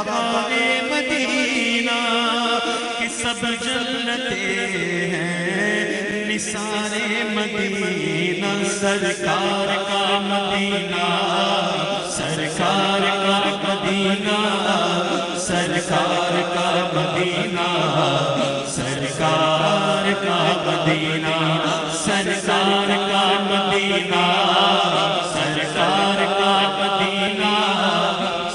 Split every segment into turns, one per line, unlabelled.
बहाए मदीना कि सब जन्नते हैं निसारे मदीना। सरकार का मदीना, सरकार का मदीना, सरकार का मदीना, सरकार का मदीना, सरकार का मदीना, सरकार का मदीना,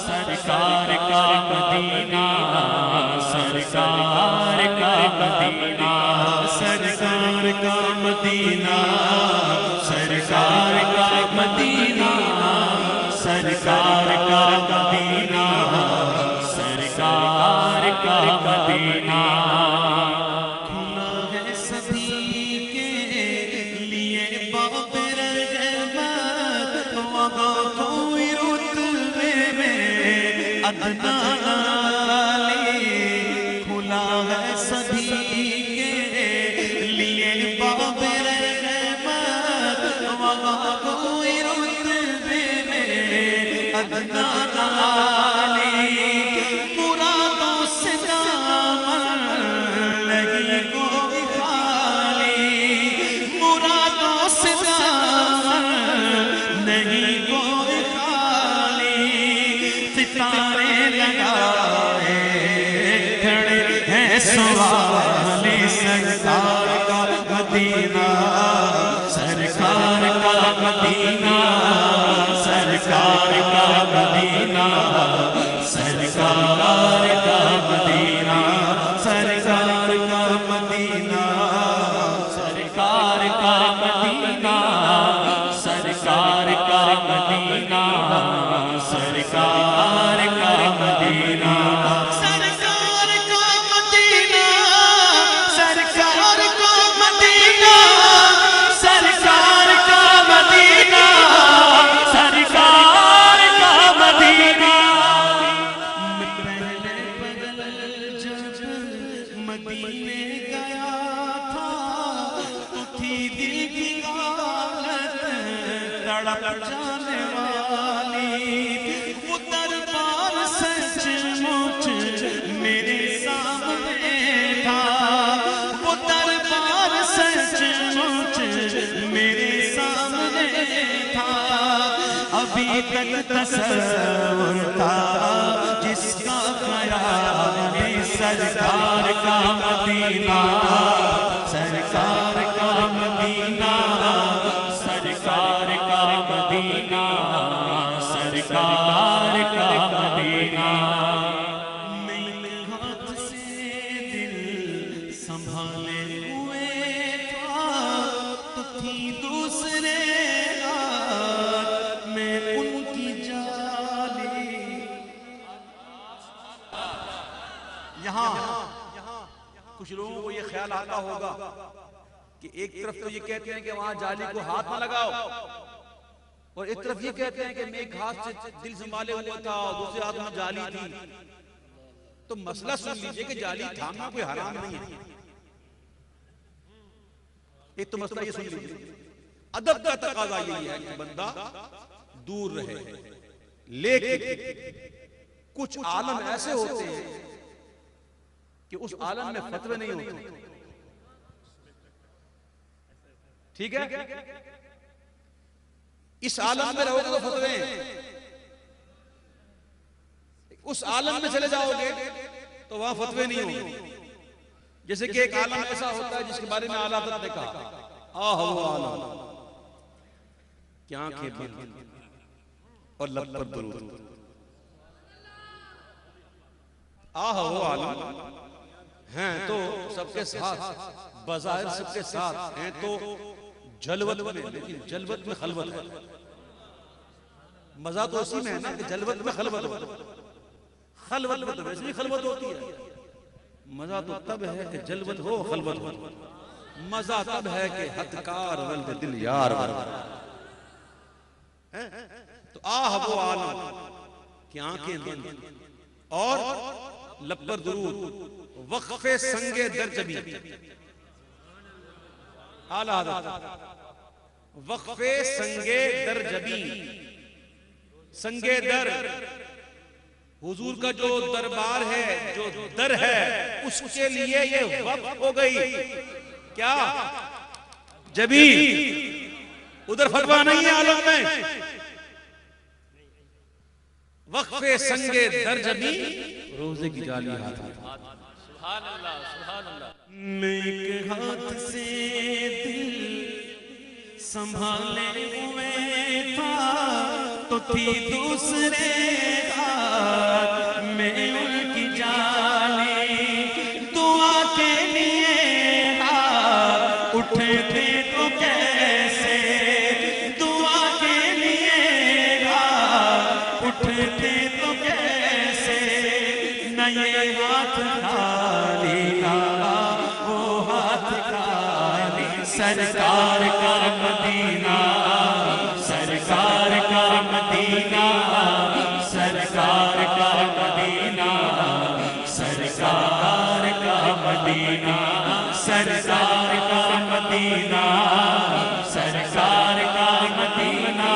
सरकार का मदीना, सरकार का मदीना, सरकार का मदीना, सरकार का मदीना, सरकार का मदीना, सरकार का मदीना। खुला है सभी के लिए बाब रहमत, वहाँ कोई रुतबे में अदना नहीं। खुला है सभी के लिए बाब रहमत, वहाँ कोई रुतबे में अदना नहीं। मुरादों से दामन नहीं कोई खाली, मुरादों से दामन नहीं कोई खाली। सितारे लगाए खड़े हैं सवाले सरकार का मदीना, सरकार का मदीना, सरकार का मदीना, सरकार का मदीना, सरकार का मदीना, सरकार का मदीना, सरकार का मदीना, सरकार का मदीना, सरकार का मदीना, सरकार का मदीना, सरकार का मदीना, सरकार का मदीना। पहले बदल जब मदीने गया था तो थी दिल की हालत तड़प जाने वाली। वो दरबार सचमुच मेरे सामने था, वो दरबार सचमुच मेरे सामने था। अभी तक तसव्वुर था जिसका ख्याल सरकार का मदीना, सरकार का मदीना, सरकार का मदीना, सरकार का मदीना। मैंने हाथ से दिल संभाले हुए था तो थी दूसरे हाथ में उनकी जाली। यहाँ कुछ लोगों को ये ख्याल आता होगा कि एक तरफ तो ये कहते हैं कि वहां जाली को हाथ ना लगाओ, और एक तरफ ये कहते हैं कि मैं एक हाथ से दिल संभाले हुआ था और दूसरे हाथ में जाली थी। तो मसला सुन लीजिए कि जाली थामना कोई हराम नहीं है। एक तो मसला ये सुन लीजिए, अदब का तकाजा यही है कि बंदा दूर रहे। लेकिन कुछ आलम ऐसे होते हैं कि उस आलम में फतवे नहीं होते। ठीक है, इस आलम में रहोगे तो फतवे हैं, उस आलम में चले जाओगे तो वहां फतवे नहीं होंगे। जैसे कि एक आलम ऐसा होता है जिसके बारे में आला हज़रत ने कहा, आह वो आलम क्या आंखें बंद और लब पर दुरूद। आह वो आलम हैं तो सबके साथ, बज़ाहिर सबके साथ हैं तो जलवत में, लेकिन जलवत में खलवत है। मजा तो उसी में है ना कि जलवत में खलवत हो। खलवत में तो वैसे ही खलवत होती है। मजा तो तब है कि जलवत हो, खलवत हो। मजा तब है कि हथकार वल्द दिल यार। तो आह वो आलम कि आंखें बंद और लब पर दुरूद, वक्फे संगे दरजबी। आला वक्फे संगे दर जबी, संगे दर हुजूर का जो दरबार है, जो दर है, उसके लिए ये वक्फ हो गई। क्या जबी उधर फतवा नहीं है आलम में, वक्फे संगे दर जबी रोजे की जाली हाथ। सुभान अल्लाह, सुभान अल्लाह।
मैं एक हाथ से दिल संभाले हुए था, तो थी दूसरे हाथ में उनकी जाने। दुआ के लिए हाथ उठते तो कैसे, दुआ के लिए हाथ उठते तो कैसे, न ये हाथ खाली ना वो हाथ खाली। सरकार का मदीना, सरकार का मदीना, सरकार का मदीना, सरकार का मदीना, सरकार का मदीना, सरकार का मदीना,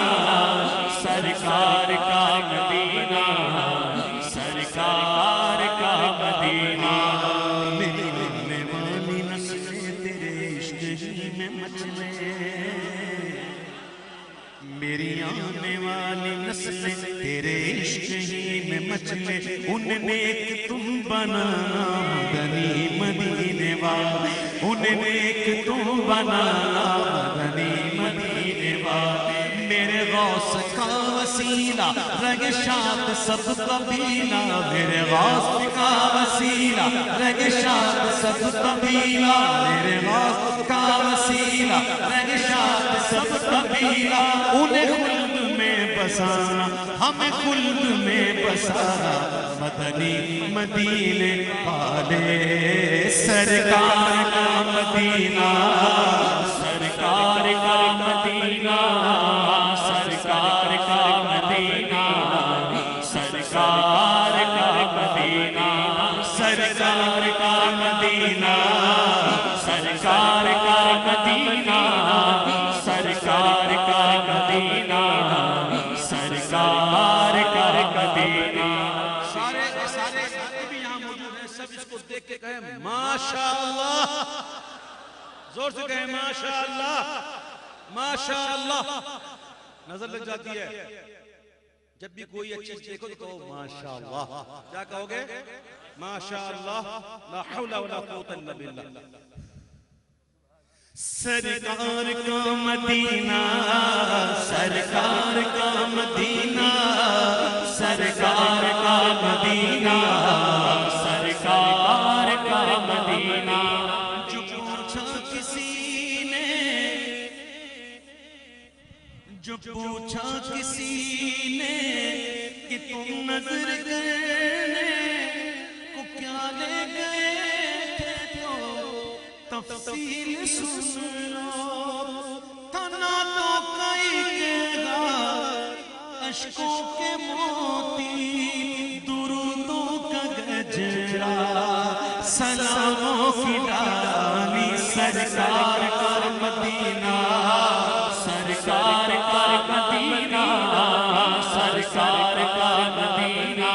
सरकार का मदीना, सरकार का मदीना। मेरी मिलने वाली नस्लें तेरे इश्क ही में मचले, मेरी आने वाली नस्लें तेरे इश्क ही में मचले। उनने एक तुम बनाना मदनी मदीने वाले, उनने एक तुम बनाना मदनी मदीने वाले। मेरे गौस का वसीला रग शाद सब कबीला, मेरे गौस का वसीला रग शाद सब कबीला, मेरे गौस का वसीला रग शाद सब कबीला। उन्हें खुल्द में बसाना, हमें खुल्द में बसाना, मदनी मदीने वाले। सरकार का मदीना, सरकार का मदीना, सरकार का मदीना, सरकार का मदीना, सरकार का मदीना, सरकार का मदीना, सरकार का मदीना, सरकार का मदीना।
सारे सारे भी यहाँ मौजूद हैं, सब इसको देख के कहे माशाअल्लाह, जोर से कहे माशाअल्लाह, माशाअल्लाह। नजर लग जाती है जब भी कोई अच्छी चीज देखो तो कहो माशाअल्लाह। क्या कहोगे? माशाअल्लाह, ला हौला वला कुव्वता इल्ला बिल्लाह।
सरकार का मदीना, सरकार का मदीना, सरकार का मदीना, सरकार का मदीना। जो पूछा किसी ने, जो पूछा किसी ने कि तुम नजर करने को क्या ले गए थे, तो तफसील सुन लो। तना तो कई केगा अश्कों के मोती, दुरूदों का गजरा, सलामों की डाली। सरकार का मदीना, सरकार का मदीना, सरकार का मदीना,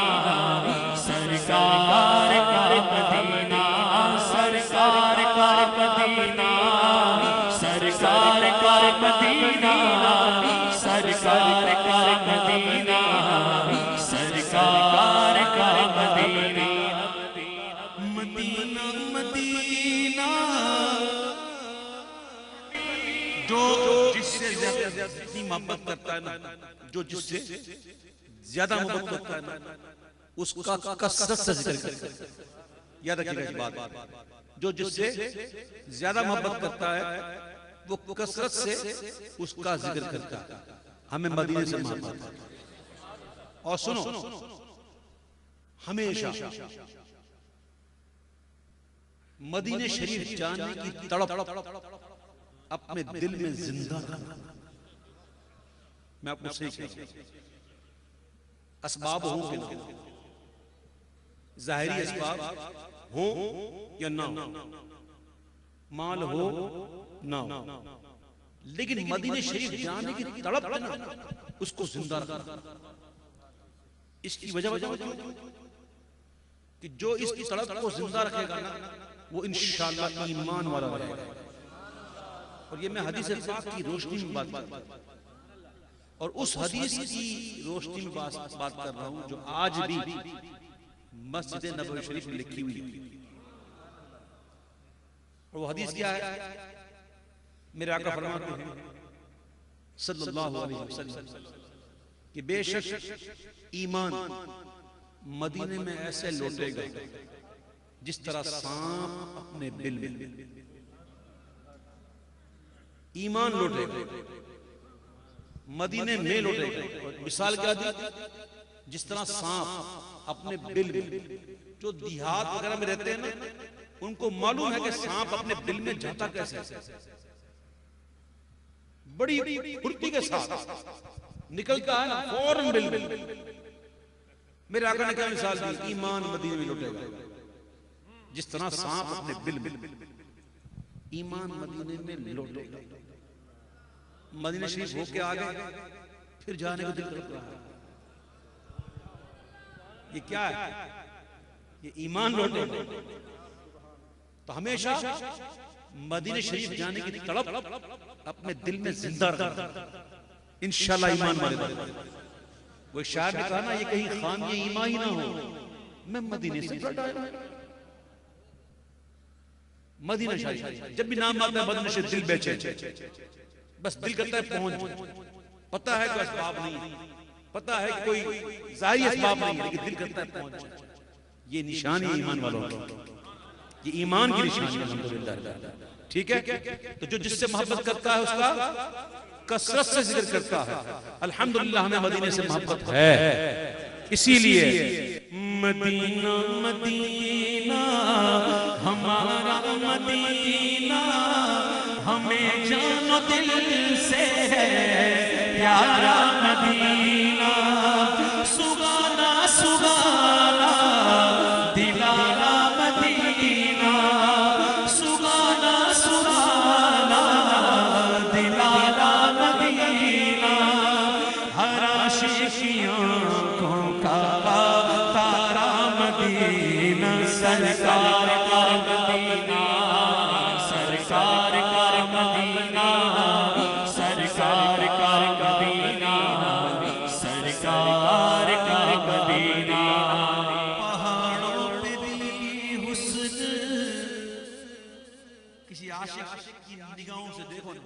सरकार का मदीना, सरकार का मदीना, सरकार का मदीना, सरकार का मदीना, सरकार का मदीना। मदीना मदीना
जो जिससे जितनी मोहब्बत करता है ना, जो जिससे ज्यादा मोहब्बत करता है ना, उसका कसरत से जिक्र करता है। याद रखिएगा इस बात। जो जिससे ज्यादा मोहब्बत करता है वो कसरत से उसका जिक्र करता है। हमें मदीने से मोहब्बत है। और सुनो, हमेशा मदीने शरीफ जाने की तड़प अपने दिल में जिंदा रखना। मैं आपको सही कहता हूं, असबाब हो कि ना, जाहिरी असबाब हो या ना, माल हो ना, लेकिन मदीने शरीफ जाने की तड़प है ना, उसको जिंदा रखना। इसकी वजह कि जो इसकी तड़प को जिंदा रखेगा ना वो इंशाअल्लाह ईमान वाला रहेगा। और ये मैं हदीस पाक की रोशनी में बात कर, और उस हदीस की रोशनी में बात कर रहा हूं जो आज भी मस्जिद नबवी शरीफ में लिखी हुई है। और वो हदीस क्या है? मेरे आका फरमाते हैं सल्लल्लाहु अलैहि वसल्लम कि बेशक ईमान मदीने में ऐसे लौटेगा जिस तरह सांप अपने बिल में। ईमान लौटेगा, मदीने में लौटेगा। और मिसाल क्या दी? जिस तरह सांप अपने बिल में, जो देहात वगैरह में रहते हैं ना, उनको मालूम है कि सांप अपने बिल में जाता कैसे, बड़ी फुर्ती के साथ निकलता है ना, फौरन बिल में। मेरे आका ने क्या मिसाल दी? ईमान मदीने में लौटेगा जिस तरह सांप अपने बिल में। ईमान मदीने में लौटेगा। मदीना शरीफ होके आ गए, फिर जाने को दिल करता है। ये क्या है? ये ईमान लौटेगा। तो हमेशा मदीना शरीफ जाने की तड़प अपने दिल में जिंदा रखना, इंशाअल्लाह ईमान वाले। वो शायर ने कहा ना, ये कहीं खामी ईमान ही ना हो, मैं मदीने से लौट आया। मदीना शरीफ जब भी नाम आता है मदीना शरीफ, दिल बेचैन, बस दिल करता है पहुंच। पता है कोई असबाब नहीं, पता है कोई जाहिर असबाब नहीं, लेकिन दिल करता है पहुंच। ये निशानी ईमान वालों की, ये ईमान की निशानी है अल्हम्दुलिल्लाह। ठीक है? तो जो जिससे मोहब्बत करता है उसका कसरत से जिक्र करता है। अल्हम्दुलिल्लाह हमें मदीने से मोहब्बत है, इसीलिए
मदीना मदीना हमारा मदीना, हमें जानो दिल से है प्यारा मदीना। सुगाना सुगाना दिलारा मदीना, सुगाना सुगाना दिलारा मदीना। हर आशिकियों का तारा मदीना, सरकार का मदीना, सरकार का मदीना, सरकार का मदीना, सरकार का मदीना। पहाड़ों पे भी हुस्न,
किसी आशिक की निगाहों से देखो ना,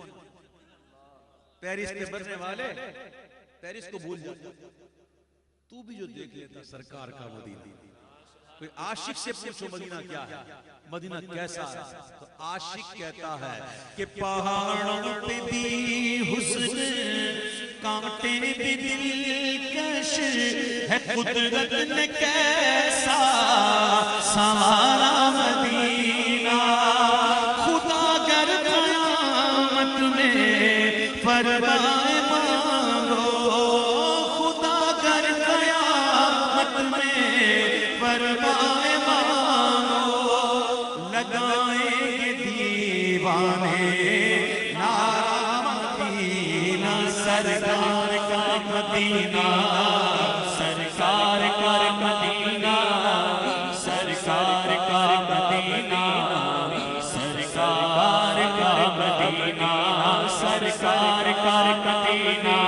पेरिस के बनने वाले पेरिस को भूल जाता, तू भी जो देख लेता सरकार का मदीना। कोई आशिक से पूछो मदीना क्या है, मदीना कैसा है, तो आशिक कहता है कि
पहाड़ों पे भी हुस्न, कांटे भी दिलकश है, कुदरत ने कैसा संवारा मदीना। खुदा गर क़यामत में फरमाए मांगो, खुदा गर क़यामत में फरमाए मांगो। लगाएंगे दीवाने नारा मदीना, सरकार का मदीना, सरकार का मदीना, सरकार का मदीना, सरकार का मदीना, सरकार का मदीना।